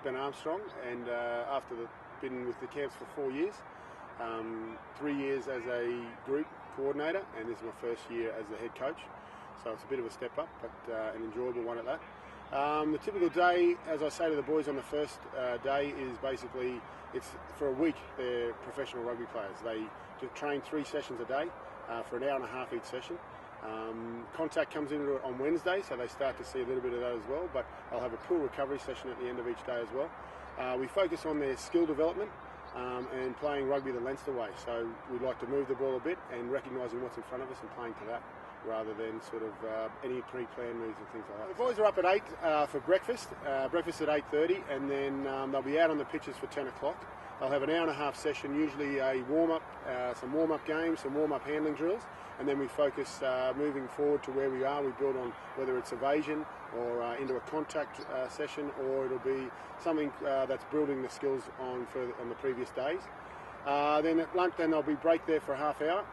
been Armstrong, and after been with the camps for 4 years, 3 years as a group coordinator, and this is my first year as the head coach. So it's a bit of a step up, but an enjoyable one at that. The typical day, as I say to the boys on the first day, is basically it's for a week. They're professional rugby players. They train 3 sessions a day for an hour and a half each session. Contact comes in on Wednesday, so they start to see a little bit of that as well, but I'll have a pool recovery session at the end of each day as well. We focus on their skill development and playing rugby the Leinster way, so we like to move the ball a bit and recognising what's in front of us and playing to that, rather than sort of any pre-planned moves and things like that. The boys are up at 8 for breakfast, breakfast at 8:30, and then they'll be out on the pitches for 10 o'clock. They'll have an hour and a half session, usually a warm-up, some warm-up games, some warm-up handling drills, and then we focus moving forward to where we are. We build on whether it's evasion or into a contact session, or it'll be something that's building the skills on the previous days. Then at lunch, then there'll be break there for a half hour.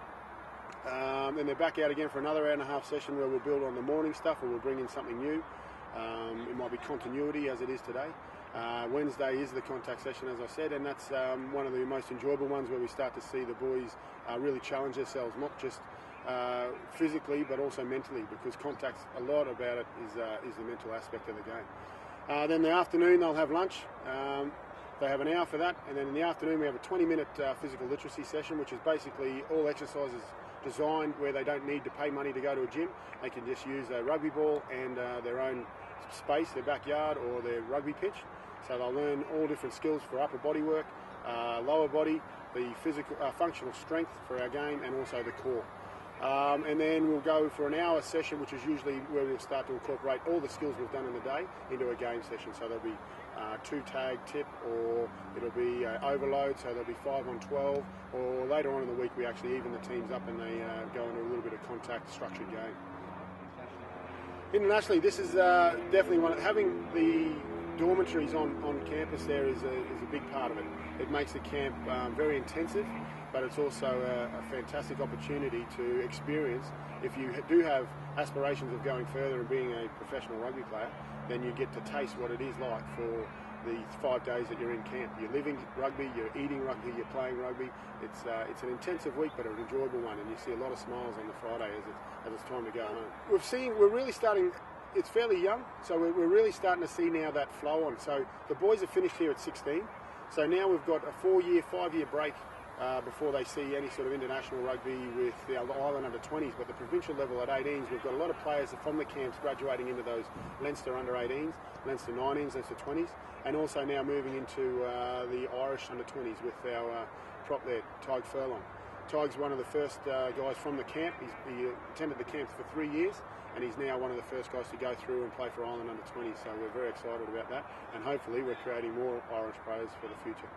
Then they're back out again for another hour and a half session where we'll build on the morning stuff, or we'll bring in something new. It might be continuity as it is today. Wednesday is the contact session, as I said, and that's one of the most enjoyable ones, where we start to see the boys really challenge themselves, not just physically but also mentally, because contact's a lot about it is the mental aspect of the game. Then in the afternoon they'll have lunch. They have an hour for that, and then in the afternoon we have a 20-minute physical literacy session, which is basically all exercises designed where they don't need to pay money to go to a gym. They can just use a rugby ball and their own space, their backyard or their rugby pitch. So they'll learn all different skills for upper body work, lower body, the physical functional strength for our game, and also the core. And then we'll go for an hour session, which is usually where we'll start to incorporate all the skills we've done in the day into a game session. So there'll be 2-tag tip, or it'll be overload, so there'll be 5 on 12, or later on in the week we actually even the teams up and they go into a little bit of contact structured game. Internationally, this is definitely one. Having the dormitories on campus there is a big part of it. It makes the camp very intensive, but it's also a fantastic opportunity to experience. If you do have aspirations of going further and being a professional rugby player, then you get to taste what it is like for the 5 days that you're in camp. You're living rugby, you're eating rugby, you're playing rugby. It's an intensive week, but an enjoyable one, and you see a lot of smiles on the Friday as it's time to go home. We're really starting. It's fairly young, so we're really starting to see now that flow on. So the boys are finished here at 16, so now we've got a 5-year break before they see any sort of international rugby with the Island under-20s, but the provincial level at 18s, we've got a lot of players from the camps graduating into those Leinster under-18s, Leinster 19s, Leinster 20s, and also now moving into the Irish under-20s with our prop there, Tig Furlong. Tig's one of the first guys from the camp. He attended the camps for 3 years, and he's now one of the first guys to go through and play for Ireland under-20s, so we're very excited about that, and hopefully we're creating more Irish players for the future.